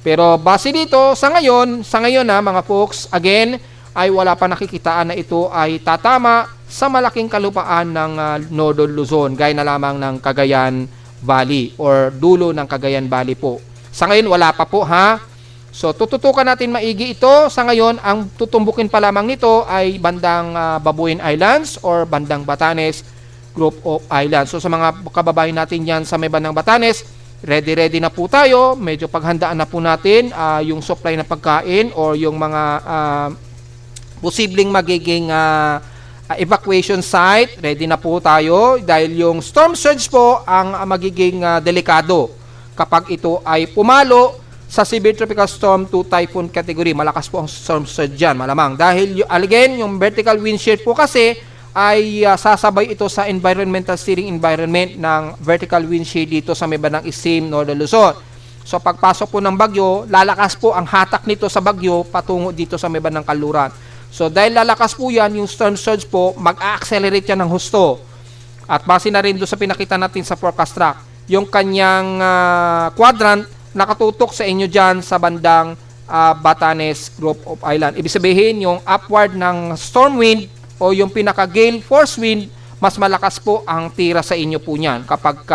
Pero base dito, sa ngayon mga folks, again, ay wala pa nakikitaan na ito ay tatama sa malaking kalupaan ng Northern Luzon, gaya na lamang ng Cagayan Valley or dulo ng Cagayan Valley po. Sa ngayon, wala pa po ha. So, tututukan natin maigi ito. Sa ngayon, ang tutumbukin pa lamang nito ay bandang Babuyan Islands or bandang Batanes Group of Islands. So, sa mga kababayan natin yan sa may bandang Batanes, ready na po tayo. Medyo paghandaan na po natin yung supply na pagkain or yung mga posibleng magiging evacuation site, ready na po tayo dahil yung storm surge po ang magiging delikado kapag ito ay pumalo sa severe tropical storm to typhoon category. Malakas po ang storm surge dyan, malamang. Dahil again, yung vertical wind shear po kasi ay sasabay ito sa environmental steering environment ng vertical wind shear dito sa may bandang Isim, Northern Luzon. So pagpasok po ng bagyo, lalakas po ang hatak nito sa bagyo patungo dito sa may bandang Kanluran. So dahil lalakas po yan, yung storm surge po, mag-accelerate yan ng husto. At base na rin doon sa pinakita natin sa forecast track, yung kanyang quadrant nakatutok sa inyo dyan sa bandang Batanes Group of Island. Ibig sabihin, yung upward ng storm wind o yung pinaka-gale force wind, mas malakas po ang tira sa inyo po niyan kapag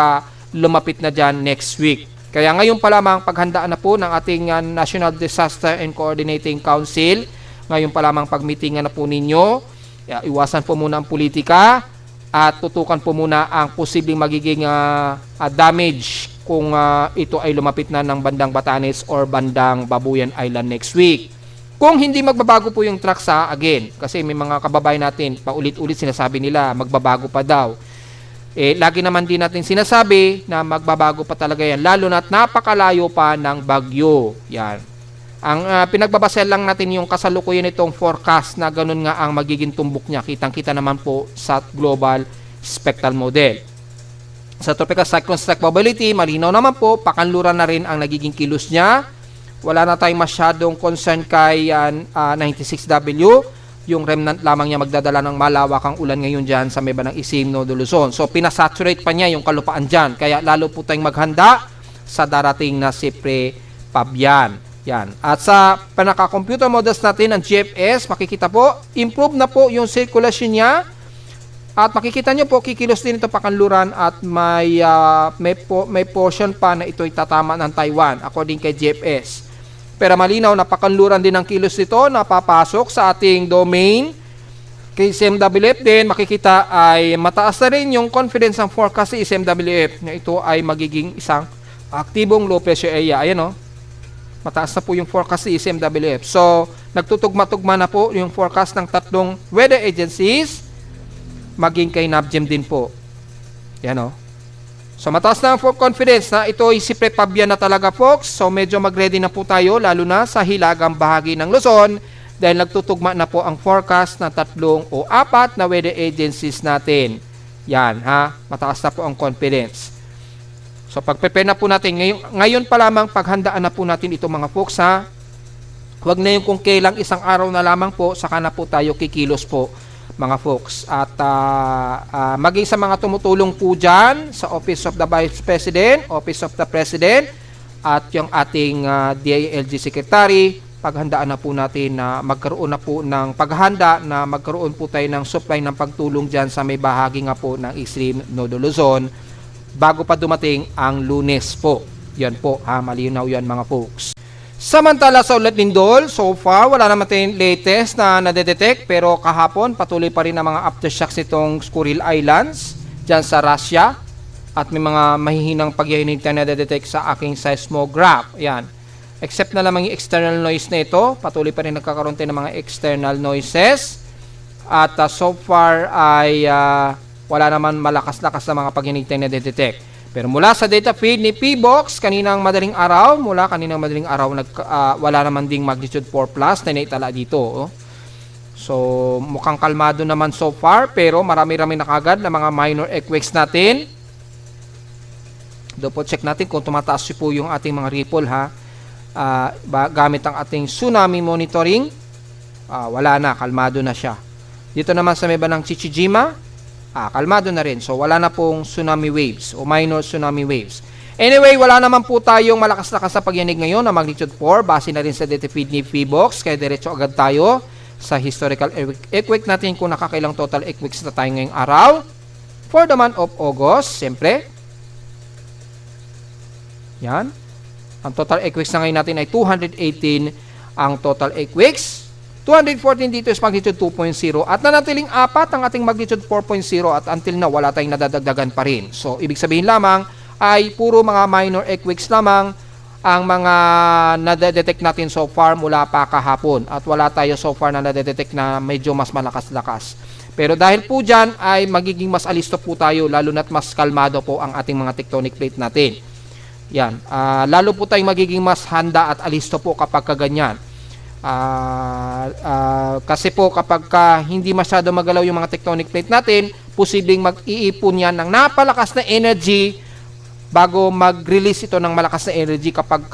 lumapit na dyan next week. Kaya ngayon pa lamang paghandaan na po ng ating National Disaster and Coordinating Council. Ngayon pa lamang pagmitingan na po ninyo, iwasan po muna ang politika at tutukan po muna ang posibleng magiging damage kung ito ay lumapit na ng bandang Batanes or bandang Babuyan Island next week. Kung hindi magbabago po yung track again, kasi may mga kababayan natin, paulit-ulit sinasabi nila, magbabago pa daw. Lagi naman din natin sinasabi na magbabago pa talaga yan, lalo na't napakalayo pa ng bagyo. Yan. Ang pinagbabasel lang natin yung kasalukuyan nitong forecast na ganun nga ang magiging tumbok niya. Kitang-kita naman po sa Global Spectral Model. Sa Tropical Cyclone Strike Probability, malinaw naman po, pakanluran na rin ang nagiging kilos niya. Wala na tayong masyadong concern kay 96W. Yung remnant lamang niya magdadala ng malawakang ulan ngayon dyan sa may bandang Isim, Northern Luzon. So, pinasaturate pa niya yung kalupaan dyan. Kaya lalo po tayong maghanda sa darating na si Prepabian. Yan. At sa pinaka-computer models natin ng GFS, makikita po, improve na po yung circulation niya. At makikita nyo po, kikilos din ito pakanluran at may portion pa na ito'y tatama ng Taiwan according kay GFS. Pero malinaw na pakanluran din ang kilos nito na papasok sa ating domain. Kay SMWF din, makikita ay mataas na rin yung confidence ng forecast sa SMWF na ito ay magiging isang aktibong low pressure area. Ayan mataas na po yung forecast sa SMWF. So, nagtutugma-tugma na po yung forecast ng tatlong weather agencies, maging kay NABGEM din po. Yan So, mataas na ang confidence na ito ay si Prepabian na talaga, folks. So, medyo mag-ready na po tayo, lalo na sa hilagang bahagi ng Luzon, dahil nagtutugma na po ang forecast ng tatlong o apat na weather agencies natin. Yan, mataas na po ang confidence. So, pag-prepare na po natin, ngayon pa lamang paghandaan na po natin itong mga folks, Huwag na yung kung kailang isang araw na lamang po, saka na po tayo kikilos po, mga folks. At maging sa mga tumutulong po dyan, sa Office of the Vice President, Office of the President, at yung ating DILG Secretary, paghandaan na po natin na magkaroon na po ng paghahanda na magkaroon po tayo ng supply ng pagtulong dyan sa may bahagi nga po ng Extreme Nodo Luzon bago pa dumating ang Lunes po. Yan po ha, malinaw yan mga folks. Samantala sa Ulat Lindol, so far wala naman tayong latest na nadedetect pero kahapon patuloy pa rin ang mga aftershocks nitong Kuril Islands dyan sa Russia at may mga mahihinang pagyahinig na nadedetect sa aking seismograph. Yan. Except na lamang yung external noise na ito, patuloy pa rin nagkakaroon tayo ng mga external noises at so far ay wala naman malakas-lakas na mga pagyahinig na nadedetect. Pero mula sa data feed ni PBOX, kaninang madaling araw, wala naman ding magnitude 4 plus na naitala dito. Oh. So, mukhang kalmado naman so far, pero marami-rami na kagad na mga minor earthquakes natin. Double check natin kung tumataas po yung ating mga ripple ha. Gamit ang ating tsunami monitoring. Wala na, kalmado na siya. Dito naman sa may bandang Chichijima, kalmado na rin. So, wala na pong tsunami waves o minor tsunami waves. Anyway, wala naman po tayong malakas-lakas na pagyanig ngayon na magnitude 4. Base na rin sa data feed ni PBOX. Kaya diretso agad tayo sa historical earthquake natin kung nakakailang total earthquakes na tayo ngayong araw. For the month of August, siyempre. Yan. Ang total earthquakes na ngayon natin ay 218 ang total earthquakes. 214 dito is magnitude 2.0 at nanatiling 4 ang ating magnitude 4.0 at until now wala tayong nadadagdagan pa rin. So, ibig sabihin lamang ay puro mga minor earthquakes lamang ang mga nadedetect natin so far mula pa kahapon at wala tayo so far na nadedetect na medyo mas malakas-lakas. Pero dahil po dyan ay magiging mas alisto po tayo lalo na't mas kalmado po ang ating mga tectonic plate natin. Yan. Lalo po tayong magiging mas handa at alisto po kapag kaganyan. Kasi po kapag hindi masyado magalaw yung mga tectonic plate natin, posibleng mag-iipon yan ng napalakas na energy bago mag-release ito ng malakas na energy kapag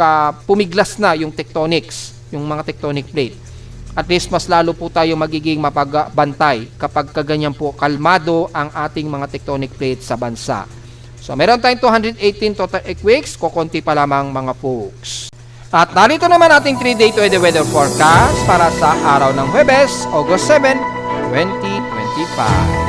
pumiglas na yung tectonics, yung mga tectonic plate. At least mas lalo po tayo magiging mapagbantay kapag kaganyan po kalmado ang ating mga tectonic plate sa bansa. So meron tayong 218 total earthquakes, kukunti pa lamang mga folks. At narito naman ating 3-day weather forecast para sa araw ng Huwebes, August 7, 2025.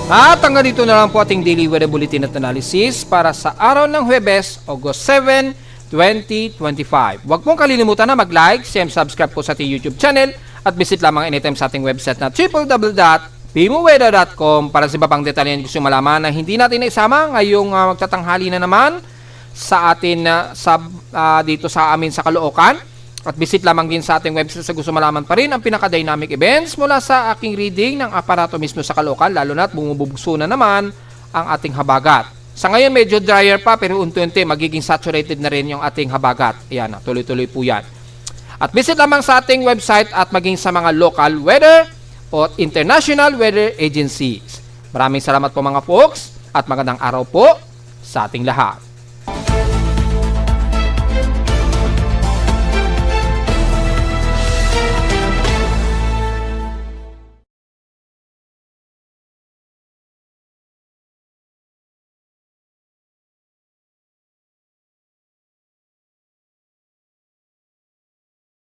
At hanggang dito na lang po ating daily weather bulletin at analysis para sa araw ng Huwebes, August 7, 2025. Huwag pong kalilimutan na mag-like, share, subscribe po sa ating YouTube channel at visit lamang anytime sa ating website na www.pimoweather.com para sa iba pang detalye gusto malaman na hindi natin naisama ngayong magtatanghali na naman sa atin dito sa amin sa Caloocan. At visit lamang din sa ating website sa gusto malaman pa rin ang pinaka-dynamic events mula sa aking reading ng aparato mismo sa Caloocan, lalo na't bumubugso na naman ang ating habagat. Sa ngayon medyo drier pa pero unti-unti magiging saturated na rin yung ating habagat. Ayan, tuloy-tuloy po yan. At visit lamang sa ating website at maging sa mga local weather o international weather agencies. Maraming salamat po mga folks at magandang araw po sa ating lahat.